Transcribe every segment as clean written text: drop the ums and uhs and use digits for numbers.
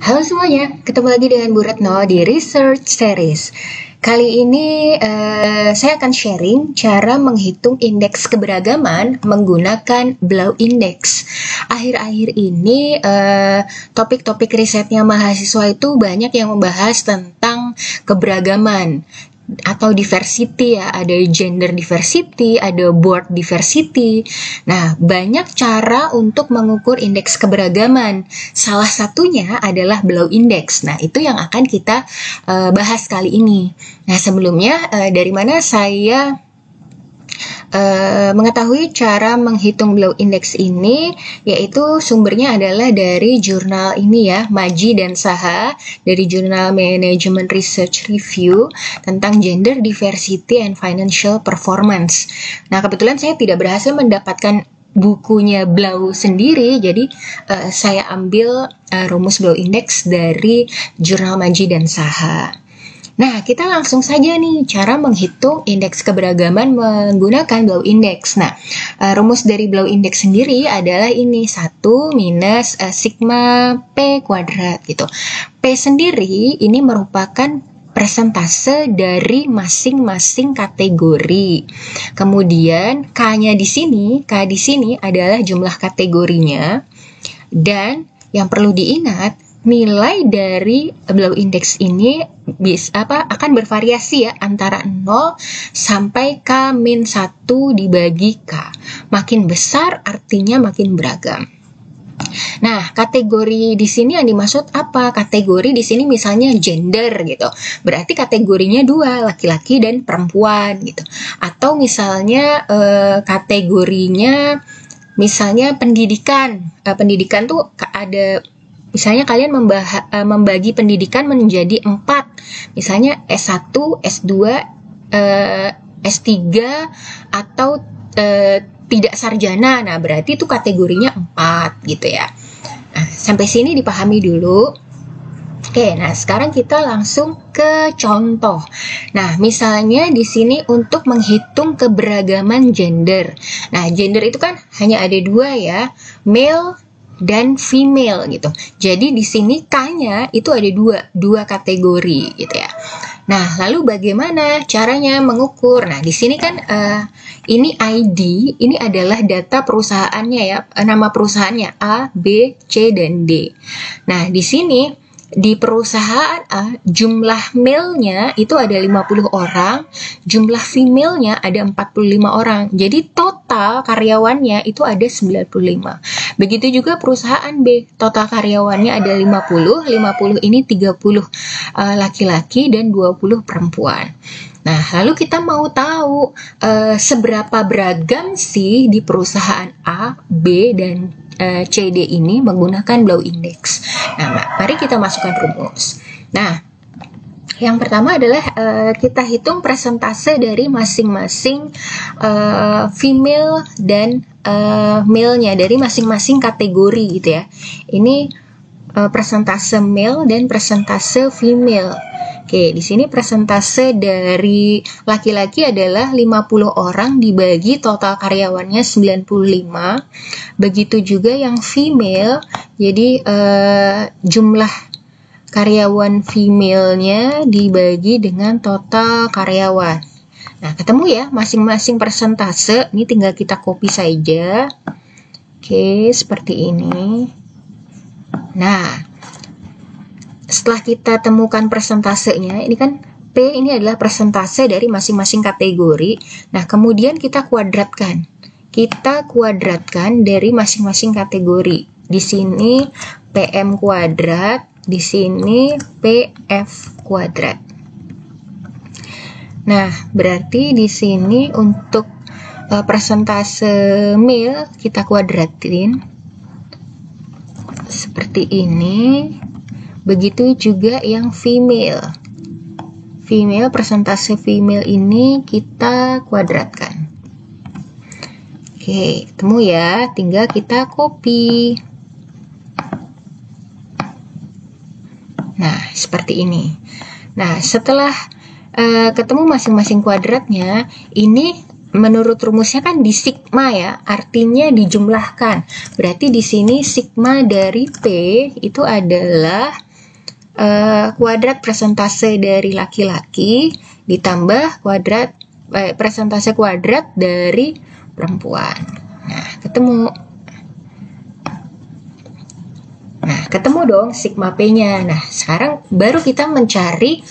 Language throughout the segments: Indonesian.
Halo semuanya, ketemu lagi dengan Bu Retno di Research Series. Kali ini saya akan sharing cara menghitung indeks keberagaman menggunakan Blau Index. Akhir-akhir ini topik-topik risetnya mahasiswa itu banyak yang membahas tentang keberagaman atau diversity ya, ada gender diversity, ada board diversity. Nah, banyak cara untuk mengukur indeks keberagaman. Salah satunya adalah Blau Index. Nah, itu yang akan kita bahas kali ini. Nah, sebelumnya dari mana saya mengetahui cara menghitung Blau Index ini, yaitu sumbernya adalah dari jurnal ini ya, Maji dan Saha, dari jurnal Management Research Review tentang Gender Diversity and Financial Performance. Nah, kebetulan saya tidak berhasil mendapatkan bukunya Blau sendiri, jadi saya ambil rumus Blau Index dari jurnal Maji dan Saha. Nah, kita langsung saja nih cara menghitung indeks keberagaman menggunakan Blau Index. Nah, rumus dari Blau Index sendiri adalah ini 1 minus sigma P kuadrat gitu. P sendiri ini merupakan persentase dari masing-masing kategori. Kemudian K-nya di sini adalah jumlah kategorinya. Dan yang perlu diingat, nilai dari Blau Index ini akan bervariasi ya, antara 0 sampai K-1 dibagi K. Makin besar artinya makin beragam. Nah, kategori di sini yang dimaksud apa? Kategori di sini misalnya gender gitu. Berarti kategorinya 2, laki-laki dan perempuan gitu. Atau misalnya kategorinya misalnya pendidikan. Pendidikan tuh ada, misalnya kalian membagi pendidikan menjadi 4, misalnya S1, S2, S3, atau tidak sarjana. Nah, berarti itu kategorinya 4 gitu ya. Nah, sampai sini dipahami dulu. Oke, nah sekarang kita langsung ke contoh. Nah, misalnya di sini untuk menghitung keberagaman gender. Nah, gender itu kan hanya ada 2 ya, male dan female gitu. Jadi di sini K-nya itu ada dua kategori gitu ya. Nah, lalu bagaimana caranya mengukur? Nah, di sini kan ini ID, ini adalah data perusahaannya ya, nama perusahaannya A, B, C, dan D. Nah, di sini di perusahaan A, jumlah male-nya itu ada 50 orang, jumlah female-nya ada 45 orang. Jadi total karyawannya itu ada 95. Begitu juga perusahaan B, total karyawannya ada 50 ini 30 laki-laki dan 20 perempuan. Nah, lalu kita mau tahu seberapa beragam sih di perusahaan A, B, dan CD ini menggunakan Blau Index. Nah, mari kita masukkan rumus. Nah, yang pertama adalah kita hitung persentase dari masing-masing female dan male-nya, dari masing-masing kategori gitu ya. Ini persentase male dan persentase female. Oke, di sini persentase dari laki-laki adalah 50 orang dibagi total karyawannya 95. Begitu juga yang female, jadi jumlah karyawan female-nya dibagi dengan total karyawan. Nah, ketemu ya masing-masing persentase, ini tinggal kita copy saja. Oke, seperti ini. Nah, setelah kita temukan persentasenya, ini kan P ini adalah persentase dari masing-masing kategori. Nah, kemudian kita kuadratkan. Kita kuadratkan dari masing-masing kategori. Di sini PM kuadrat, di sini PF kuadrat. Nah, berarti di sini untuk persentase male kita kuadratin seperti ini. Begitu juga yang female. Female, persentase female ini kita kuadratkan. Oke, ketemu ya. Tinggal kita copy. Nah, seperti ini. Nah, setelah ketemu masing-masing kuadratnya, ini menurut rumusnya kan di sigma ya, artinya dijumlahkan. Berarti di sini sigma dari P itu adalah kuadrat persentase dari laki-laki ditambah kuadrat persentase kuadrat dari perempuan. Nah, ketemu dong sigma P-nya. Nah, sekarang baru kita mencari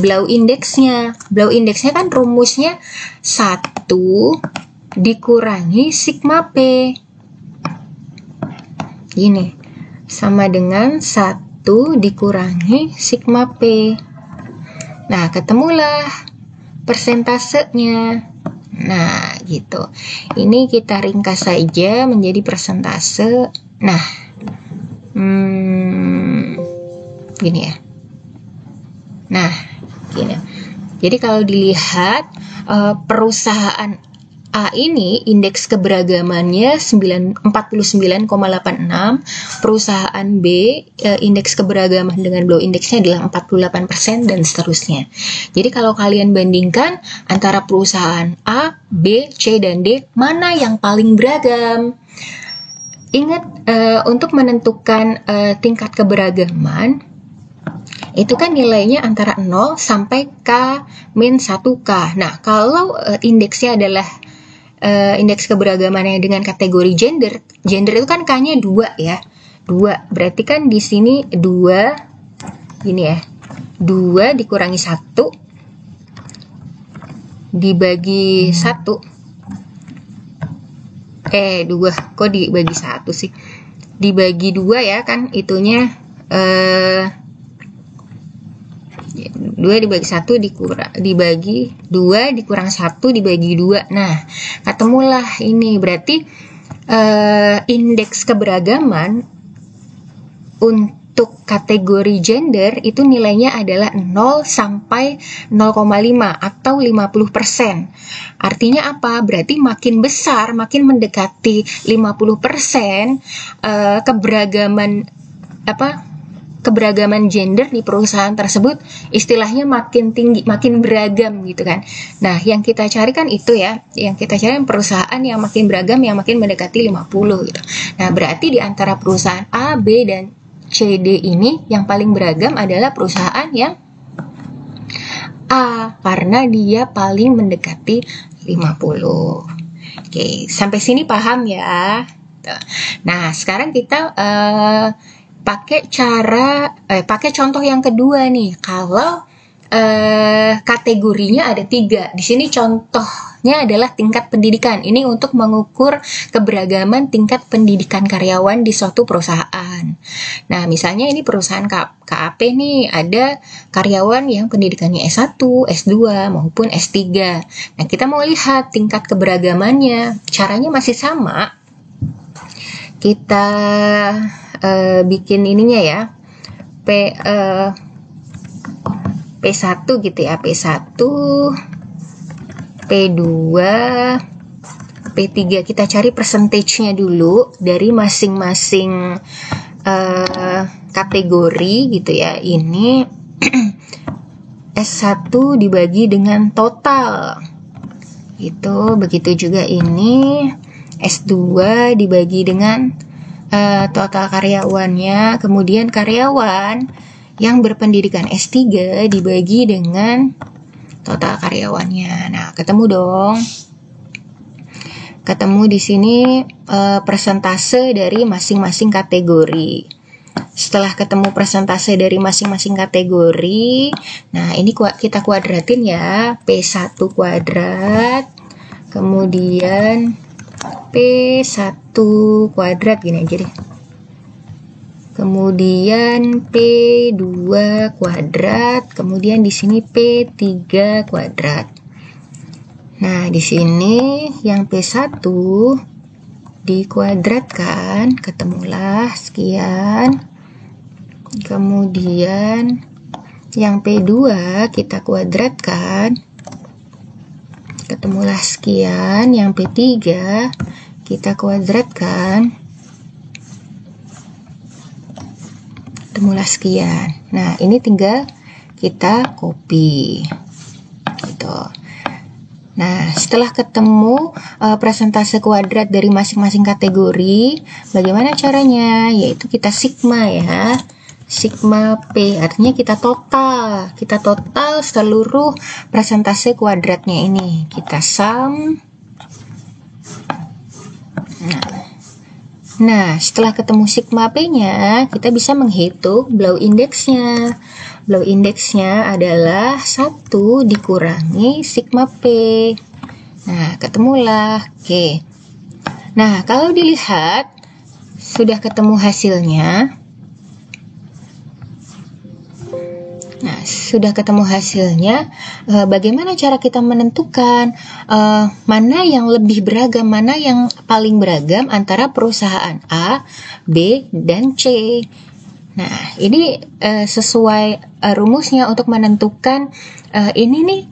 Blau indeksnya. Blau indeksnya kan rumusnya 1 dikurangi sigma P. Gini, sama dengan 1 dikurangi sigma P. Nah, ketemulah persentasenya. Nah, gitu. Ini kita ringkas saja menjadi persentase. Nah, gini ya. Nah, gini. Jadi kalau dilihat perusahaan A ini indeks keberagamannya 49,86, perusahaan B indeks keberagaman dengan Blau indeksnya adalah 48% dan seterusnya. Jadi kalau kalian bandingkan antara perusahaan A, B, C, dan D, mana yang paling beragam? Ingat, untuk menentukan tingkat keberagaman, itu kan nilainya antara 0 sampai K-1K. Nah, kalau indeksnya adalah indeks keberagamannya dengan kategori gender itu kan K-nya 2 ya. 2, berarti kan di sini 2, gini ya. 2 dikurangi 1 dibagi 1. 2, kok dibagi 1 sih? Dibagi 2 ya kan, itunya 2 dibagi 1 dibagi 2 dikurang 1 dibagi 2. Nah, ketemulah ini. Berarti indeks keberagaman untuk kategori gender itu nilainya adalah 0 sampai 0,5 atau 50%. Artinya apa? Berarti makin besar, makin mendekati 50%, keberagaman gender di perusahaan tersebut istilahnya makin tinggi, makin beragam gitu kan. Nah, yang kita cari kan itu ya, yang kita cari perusahaan yang makin beragam, yang makin mendekati 50 gitu. Nah, berarti di antara perusahaan A, B, dan C, D ini yang paling beragam adalah perusahaan yang A, karena dia paling mendekati 50. Oke, sampai sini paham ya? Nah, sekarang kita pakai contoh yang kedua nih. Kalau kategorinya ada 3. Di sini contohnya adalah tingkat pendidikan. Ini untuk mengukur keberagaman tingkat pendidikan karyawan di suatu perusahaan. Nah, misalnya ini perusahaan KAP nih, ada karyawan yang pendidikannya S1, S2 maupun S3. Nah, kita mau lihat tingkat keberagamannya. Caranya masih sama. Kita bikin ininya ya, P1 gitu ya, P1, P2, P3. Kita cari persentasenya dulu dari masing-masing kategori gitu ya. Ini S1 dibagi dengan total. Begitu juga ini S2 dibagi dengan total karyawannya, kemudian karyawan yang berpendidikan S3 dibagi dengan total karyawannya. Nah, ketemu dong. Ketemu di sini persentase dari masing-masing kategori. Setelah ketemu persentase dari masing-masing kategori, nah ini kita kuadratin ya, P1 kuadrat, kemudian P1 kuadrat gini aja deh. Kemudian P2 kuadrat, kemudian di sini P3 kuadrat. Nah, di sini yang P1 dikuadratkan, ketemulah sekian. Kemudian yang P2 kita kuadratkan, ketemulah sekian. Yang P3 kita kuadratkan, ketemulah sekian. Nah, ini tinggal kita copy gitu. Nah, setelah ketemu persentase kuadrat dari masing-masing kategori, bagaimana caranya? Yaitu kita sigma ya. sigma P, artinya kita total seluruh persentase kuadratnya ini, kita sum. Nah, setelah ketemu sigma P-nya, kita bisa menghitung blow index-nya. Blow index-nya adalah 1 dikurangi sigma P. Nah, ketemulah. Oke. Nah, kalau dilihat, sudah ketemu hasilnya. Nah, sudah ketemu hasilnya, bagaimana cara kita menentukan mana yang lebih beragam, mana yang paling beragam antara perusahaan A, B, dan C. Nah, ini sesuai rumusnya untuk menentukan ini nih,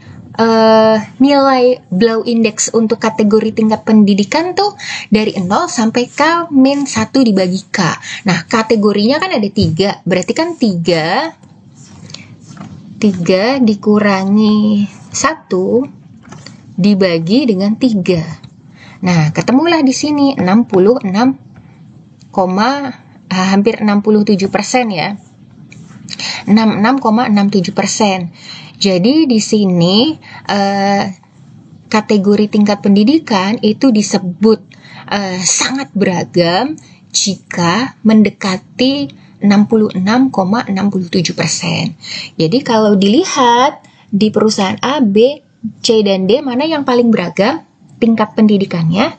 nilai blow index untuk kategori tingkat pendidikan tuh dari 0 sampai K-1 dibagi K. Nah, kategorinya kan ada 3, berarti kan 3 dikurangi 1 dibagi dengan 3. Nah, ketemulah di sini 66, hampir 67% ya. 66,67%. Jadi di sini kategori tingkat pendidikan itu disebut sangat beragam jika mendekati 66,67%. Jadi kalau dilihat di perusahaan A, B, C, dan D, mana yang paling beragam tingkat pendidikannya?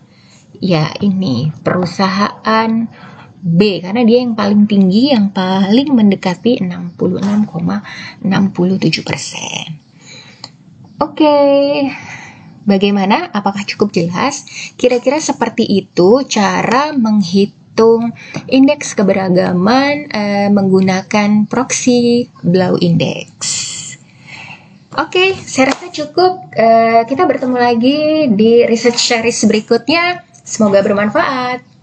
Ya ini, perusahaan B, karena dia yang paling tinggi, yang paling mendekati 66,67%. Oke, bagaimana? Apakah cukup jelas? Kira-kira seperti itu cara menghitung indeks keberagaman menggunakan proxy blow index. Oke, saya rasa cukup. Kita bertemu lagi di research series berikutnya. Semoga bermanfaat.